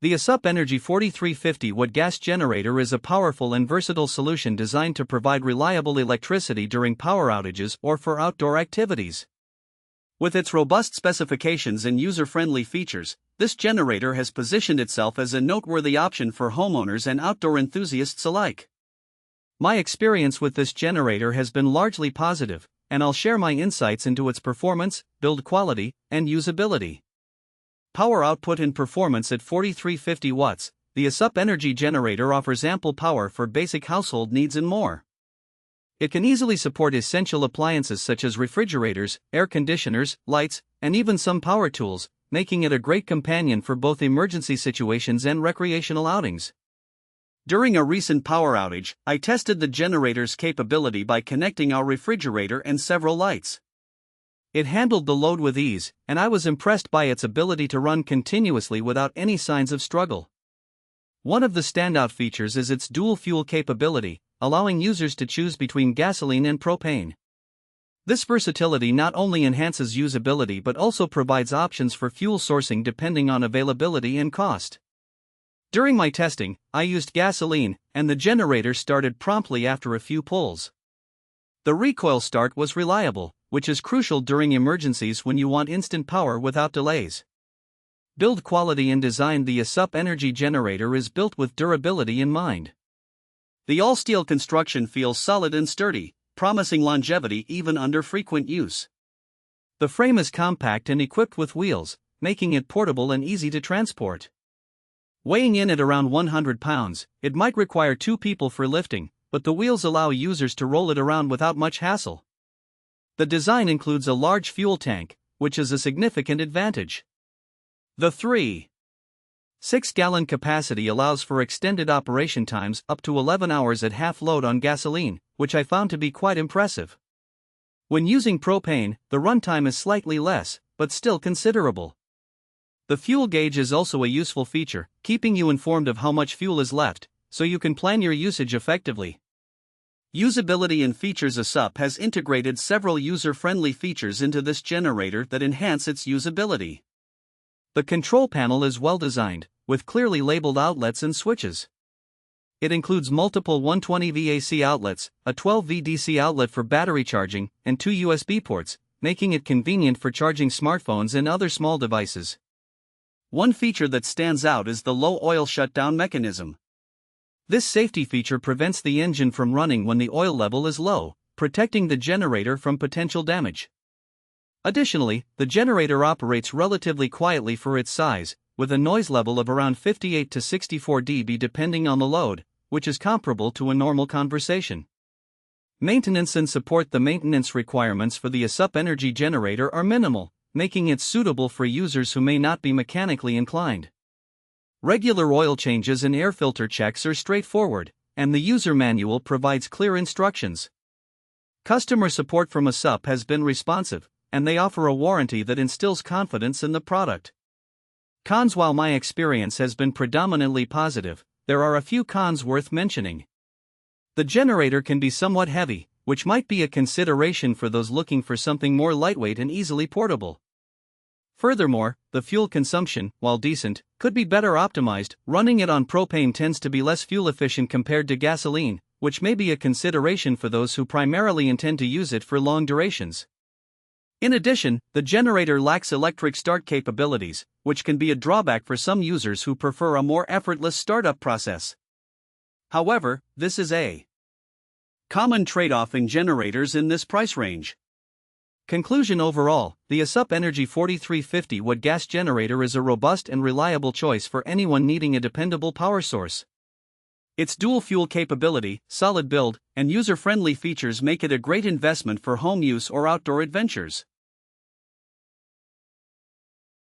The Aceup Energy 4350W gas generator is a powerful and versatile solution designed to provide reliable electricity during power outages or for outdoor activities. With its robust specifications and user-friendly features, this generator has positioned itself as a noteworthy option for homeowners and outdoor enthusiasts alike. My experience with this generator has been largely positive, and I'll share my insights into its performance, build quality, and usability. Power output and performance at 4350 watts, the Aceup Energy generator offers ample power for basic household needs and more. It can easily support essential appliances such as refrigerators, air conditioners, lights, and even some power tools, making it a great companion for both emergency situations and recreational outings. During a recent power outage, I tested the generator's capability by connecting our refrigerator and several lights. It handled the load with ease, and I was impressed by its ability to run continuously without any signs of struggle. One of the standout features is its dual fuel capability, allowing users to choose between gasoline and propane. This versatility not only enhances usability but also provides options for fuel sourcing depending on availability and cost. During my testing, I used gasoline, and the generator started promptly after a few pulls. The recoil start was reliable, which is crucial during emergencies when you want instant power without delays. Build quality and design. The Aceup Energy generator is built with durability in mind. The all-steel construction feels solid and sturdy, promising longevity even under frequent use. The frame is compact and equipped with wheels, making it portable and easy to transport. Weighing in at around 100 pounds, it might require 2 people for lifting, but the wheels allow users to roll it around without much hassle. The design includes a large fuel tank, which is a significant advantage. The 3.6-gallon capacity allows for extended operation times up to 11 hours at half load on gasoline, which I found to be quite impressive. When using propane, the runtime is slightly less, but still considerable. The fuel gauge is also a useful feature, keeping you informed of how much fuel is left, so you can plan your usage effectively. Usability and features. Aceup has integrated several user-friendly features into this generator that enhance its usability. The control panel is well designed, with clearly labeled outlets and switches. It includes multiple 120V AC outlets, a 12V DC outlet for battery charging, and 2 USB ports, making it convenient for charging smartphones and other small devices. One feature that stands out is the low oil shutdown mechanism. This safety feature prevents the engine from running when the oil level is low, protecting the generator from potential damage. Additionally, the generator operates relatively quietly for its size, with a noise level of around 58 to 64 dB depending on the load, which is comparable to a normal conversation. Maintenance and support. The maintenance requirements for the Aceup Energy generator are minimal, making it suitable for users who may not be mechanically inclined. Regular oil changes and air filter checks are straightforward, and the user manual provides clear instructions. Customer support from Aceup has been responsive, and they offer a warranty that instills confidence in the product. Cons. While my experience has been predominantly positive, there are a few cons worth mentioning. The generator can be somewhat heavy, which might be a consideration for those looking for something more lightweight and easily portable. Furthermore, the fuel consumption, while decent, could be better optimized. Running it on propane tends to be less fuel efficient compared to gasoline, which may be a consideration for those who primarily intend to use it for long durations. In addition, the generator lacks electric start capabilities, which can be a drawback for some users who prefer a more effortless startup process. However, this is a common trade-off in generators in this price range. Conclusion. Overall, the Aceup Energy 4350W gas generator is a robust and reliable choice for anyone needing a dependable power source. Its dual fuel capability, solid build, and user-friendly features make it a great investment for home use or outdoor adventures.